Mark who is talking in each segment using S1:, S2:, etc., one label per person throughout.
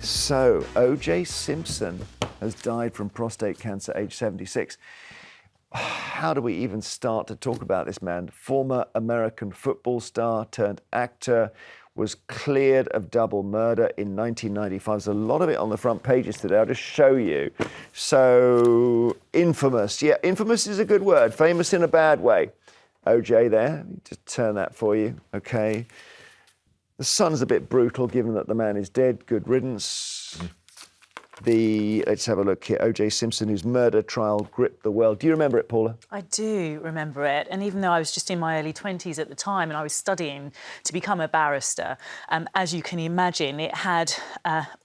S1: So, O.J. Simpson has died from prostate cancer, age 76. How do we even start to talk about this man? Former American football star turned actor, was cleared of double murder in 1995. There's a lot of it on the front pages today. I'll just show you. So, infamous. Yeah, infamous is a good word. Famous in a bad way. O.J. there. Just turn that for you. Okay. The Sun's a bit brutal, given that the man is dead. Good riddance. Let's have a look here. O.J. Simpson, whose murder trial gripped the world. Do you remember it, Paula?
S2: I do remember it. And even though I was just in my early 20s at the time and I was studying to become a barrister, as you can imagine, it had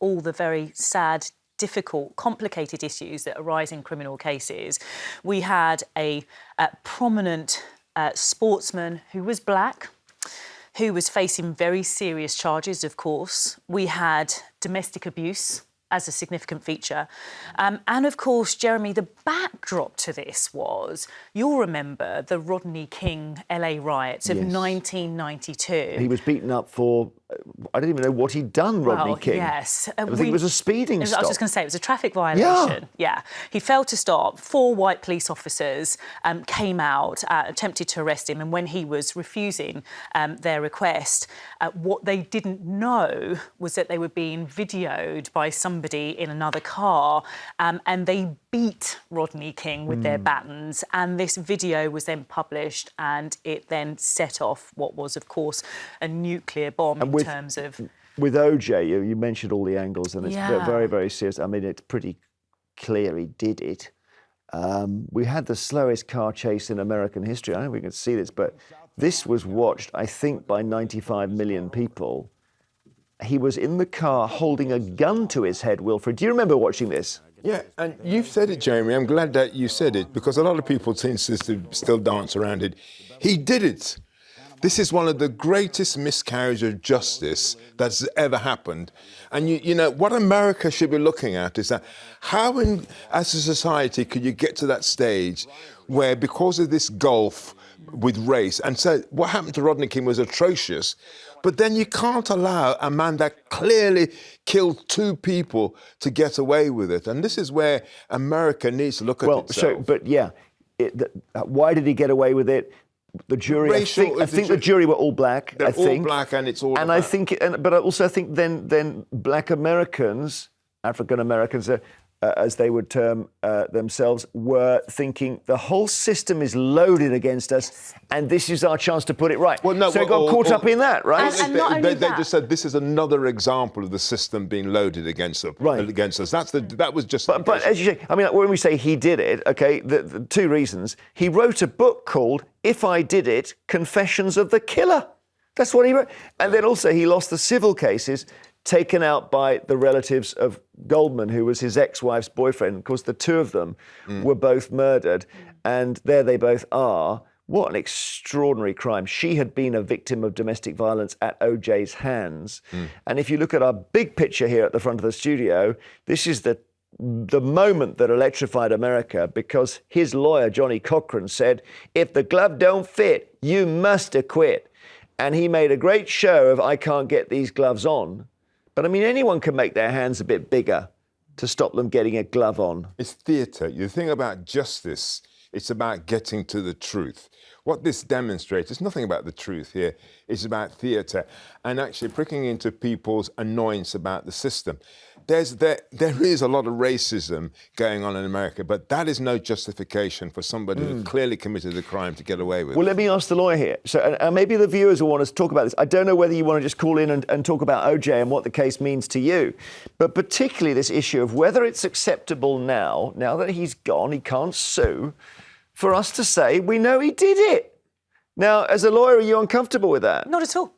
S2: all the very sad, difficult, complicated issues that arise in criminal cases. We had a prominent sportsman who was black, who was facing very serious charges, of course. We had domestic abuse as a significant feature. And of course, Jeremy, the backdrop to this was, you'll remember the Rodney King LA riots of 1992.
S1: He was beaten up for, I don't even know what he'd done, Rodney King.
S2: Yes.
S1: I think it was a speeding stop.
S2: I was just going to say, it was a traffic violation. Yeah. He failed to stop. 4 white police officers came out, attempted to arrest him, and when he was refusing their request, what they didn't know was that they were being videoed by somebody in another car, and they beat Rodney King with their batons, and this video was then published, and it then set off what was, of course, a nuclear bomb in terms of...
S1: With O.J., you mentioned all the angles, and it's very, very serious. I mean, it's pretty clear he did it. We had the slowest car chase in American history. I don't know if we can see this, but this was watched, I think, by 95 million people. He was in the car holding a gun to his head, Wilfred. Do you remember watching this?
S3: Yeah, and you've said it, Jeremy. I'm glad that you said it, because a lot of people seem to still dance around it. He did it. This is one of the greatest miscarriages of justice that's ever happened. And, you know, what America should be looking at is that how, as a society, could you get to that stage where, because of this gulf with race, and so what happened to Rodney King was atrocious, but then you can't allow a man that clearly killed 2 people to get away with it. And this is where America needs to look at itself.
S1: Why did he get away with it? The jury, I think the jury were all black.
S3: They're all black, and it's all.
S1: And I think, but I also think then black Americans, African Americans, as they would term themselves, were thinking the whole system is loaded against us, and this is our chance to put it right. Well, no, so it got caught up in that, right?
S2: And not only
S3: they just said this is another example of the system being loaded against us.
S1: Right.
S3: Against us. That was just.
S1: But as you say, I mean, when we say he did it, okay, the 2 reasons. He wrote a book called "If I Did It: Confessions of the Killer." That's what he wrote, and then also he lost the civil cases taken out by the relatives of Goldman, who was his ex-wife's boyfriend. Of course, the 2 of them were both murdered, and there they both are. What an extraordinary crime. She had been a victim of domestic violence at O.J.'s hands. And if you look at our big picture here at the front of the studio, this is the moment that electrified America, because his lawyer, Johnny Cochran, said, if the glove don't fit, you must acquit. And he made a great show of, I can't get these gloves on. But I mean, anyone can make their hands a bit bigger to stop them getting a glove on.
S3: It's theatre. The thing about justice, it's about getting to the truth. What this demonstrates, it's nothing about the truth here, it's about theatre and actually pricking into people's annoyance about the system. There is a lot of racism going on in America, but that is no justification for somebody who clearly committed a crime to get away with it.
S1: Well, let me ask the lawyer here. So maybe the viewers will want us to talk about this. I don't know whether you want to just call in and talk about O.J. and what the case means to you, but particularly this issue of whether it's acceptable now that he's gone, he can't sue, for us to say, we know he did it. Now, as a lawyer, are you uncomfortable with that?
S2: Not at all.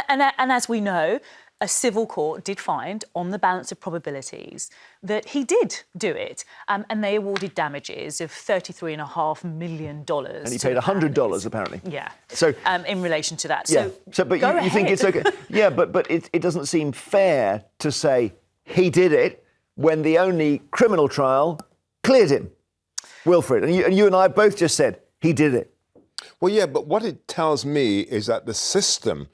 S2: And as we know, a civil court did find, on the balance of probabilities, that he did do it. And they awarded damages of $33.5 million. And
S1: he paid $100, apparently.
S2: Yeah.
S1: So,
S2: in relation to that.
S1: Yeah. But you think it's OK? Yeah, but it doesn't seem fair to say he did it when the only criminal trial cleared him. Wilfred, and you and I both just said he did it.
S3: Well, yeah, but what it tells me is that the system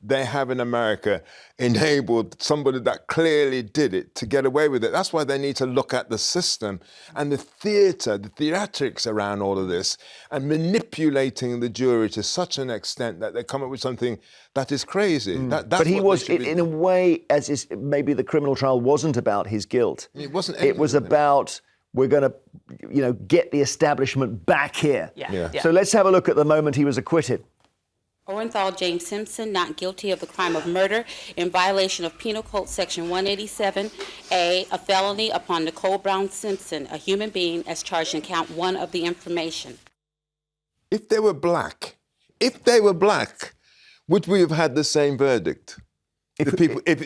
S3: they have in America enabled somebody that clearly did it to get away with it. That's why they need to look at the system and the theatrics around all of this, and manipulating the jury to such an extent that they come up with something that is crazy. That's
S1: But he
S3: what
S1: was,
S3: they should be
S1: in a way, as is, maybe the criminal trial wasn't about his guilt.
S3: It wasn't.
S1: It was about, we're going to, get the establishment back here.
S2: Yeah.
S1: So let's have a look at the moment he was acquitted.
S4: Orenthal James Simpson, not guilty of the crime of murder in violation of Penal Code Section 187A, a felony upon Nicole Brown Simpson, a human being, as charged in count 1 of the information.
S3: If they were black, would we have had the same verdict? If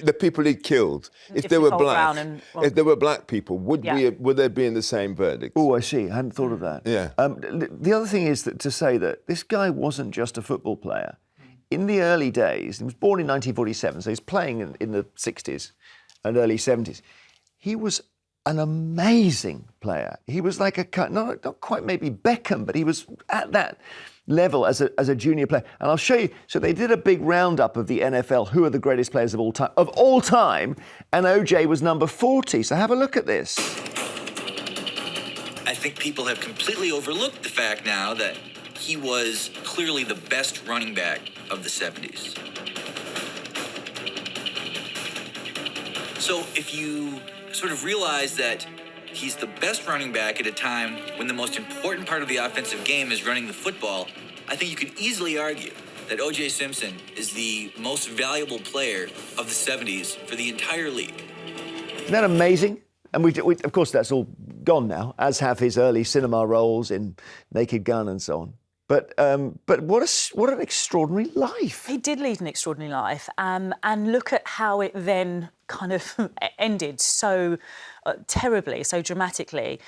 S3: the people he killed, if they were black, if they were black people, would they be in the same verdict?
S1: Oh, I see. I hadn't thought of that.
S3: Yeah.
S1: The other thing is to say that this guy wasn't just a football player. In the early days, he was born in 1947, so he's playing in the 60s and early 70s. He was an amazing player. He was like not quite maybe Beckham, but he was at that level as a junior player. And I'll show you. So they did a big roundup of the NFL. Who are the greatest players of all time? And OJ was number 40. So have a look at this.
S5: I think people have completely overlooked the fact now that he was clearly the best running back of the 70s. So if you sort of realize that he's the best running back at a time when the most important part of the offensive game is running the football, I think you could easily argue that O.J. Simpson is the most valuable player of the 70s for the entire league.
S1: Isn't that amazing? And we of course, that's all gone now, as have his early cinema roles in Naked Gun and so on. But what an extraordinary life.
S2: He did lead an extraordinary life, and look at how it then kind of ended so terribly, so dramatically,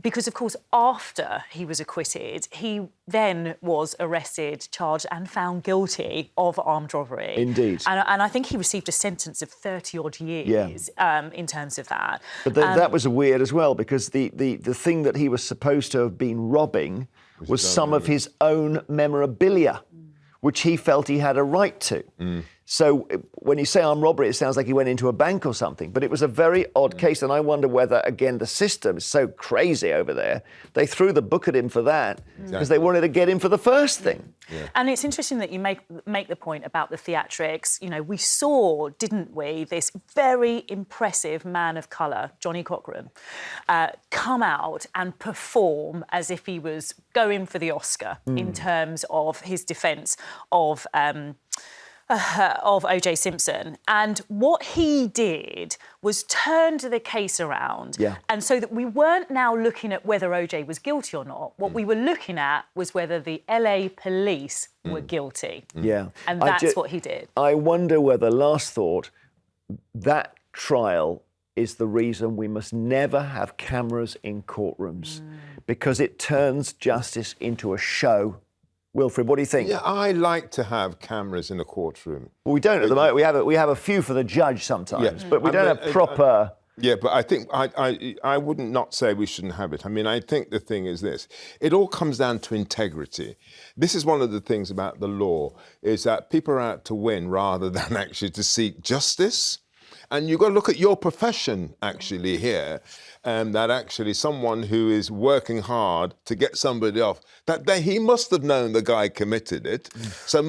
S2: because of course after he was acquitted, he then was arrested, charged and found guilty of armed robbery.
S1: Indeed.
S2: And I think he received a sentence of 30-odd years in terms of that.
S1: But that was weird as well, because the thing that he was supposed to have been robbing was some of his own memorabilia, which he felt he had a right to. So when you say armed robbery, it sounds like he went into a bank or something. But it was a very odd case, and I wonder whether, again, the system is so crazy over there, they threw the book at him for that because they wanted to get him for the first thing.
S2: Yeah. And it's interesting that you make the point about the theatrics. You know, we saw, didn't we, this very impressive man of colour, Johnny Cochran, come out and perform as if he was going for the Oscar in terms of his defence of O.J. Simpson. And what he did was turn the case around. Yeah. And so that we weren't now looking at whether O.J. was guilty or not. What we were looking at was whether the LA police were guilty.
S1: Yeah.
S2: And that's what he did.
S1: I wonder whether, last thought, that trial is the reason we must never have cameras in courtrooms, because it turns justice into a show. Wilfred, what do you think?
S3: Yeah, I like to have cameras in a courtroom.
S1: Well, we don't at the moment. We have a few for the judge sometimes, but we don't have proper.
S3: Yeah, but I think I wouldn't not say we shouldn't have it. I mean, I think the thing is this: it all comes down to integrity. This is one of the things about the law, is that people are out to win rather than actually to seek justice. And you've got to look at your profession actually here, that actually someone who is working hard to get somebody off, he must have known the guy committed it. So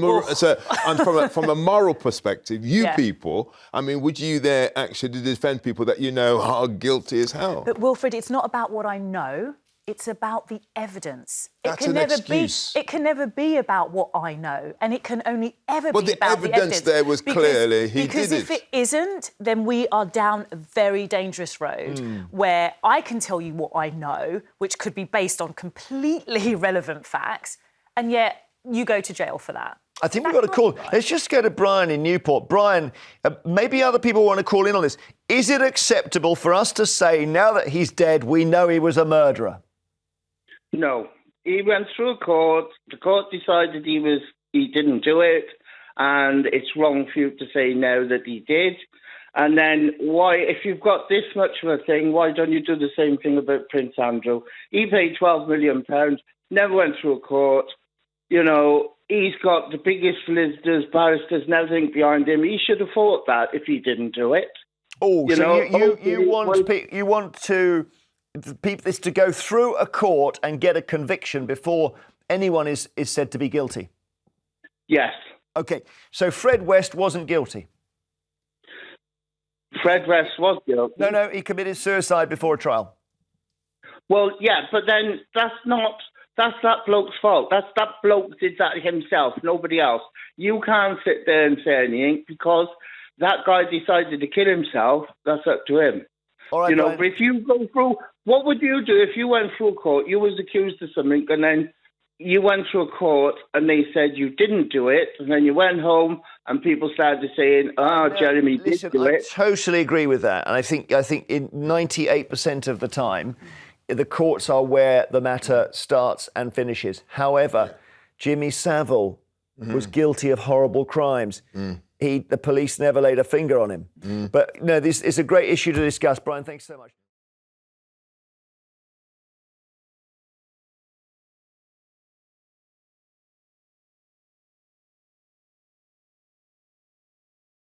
S3: and from a moral perspective, people, I mean, would you there actually defend people that you know are guilty as hell?
S2: But Wilfred, it's not about what I know. It's about the evidence.
S3: That's an excuse.
S2: It can never be about what I know, and it can only ever be about the evidence.
S3: Well, the evidence there was clearly he did it.
S2: Because if it isn't, then we are down a very dangerous road where I can tell you what I know, which could be based on completely irrelevant facts, and yet you go to jail for that.
S1: I think we've got to call. Let's just go to Brian in Newport. Brian, maybe other people want to call in on this. Is it acceptable for us to say, now that he's dead, we know he was a murderer?
S6: No. He went through court. The court decided he didn't do it, and it's wrong for you to say now that he did. And then why, if you've got this much of a thing, why don't you do the same thing about Prince Andrew? He paid £12 million never went through a court. You know, he's got the biggest solicitors, barristers and everything behind him. He should have fought that if he didn't do it.
S1: Oh,
S6: You
S1: so
S6: know,
S1: you want this to go through a court and get a conviction before anyone is said to be guilty?
S6: Yes.
S1: Okay, so Fred West wasn't guilty?
S6: Fred West was guilty.
S1: No, he committed suicide before a trial.
S6: Well, yeah, but then that's that bloke's fault. That bloke did that himself, nobody else. You can't sit there and say anything because that guy decided to kill himself. That's up to him.
S1: All right,
S6: you know,
S1: Brian.
S6: but if you go through, what would you do if you went through a court, you was accused of something, and then you went through a court and they said you didn't do it, and then you went home and people started saying, Jeremy did do it.
S1: I totally agree with that. And I think in 98% of the time, the courts are where the matter starts and finishes. However, Jimmy Savile was guilty of horrible crimes. The police never laid a finger on him. But no, this is a great issue to discuss. Brian, thanks so much.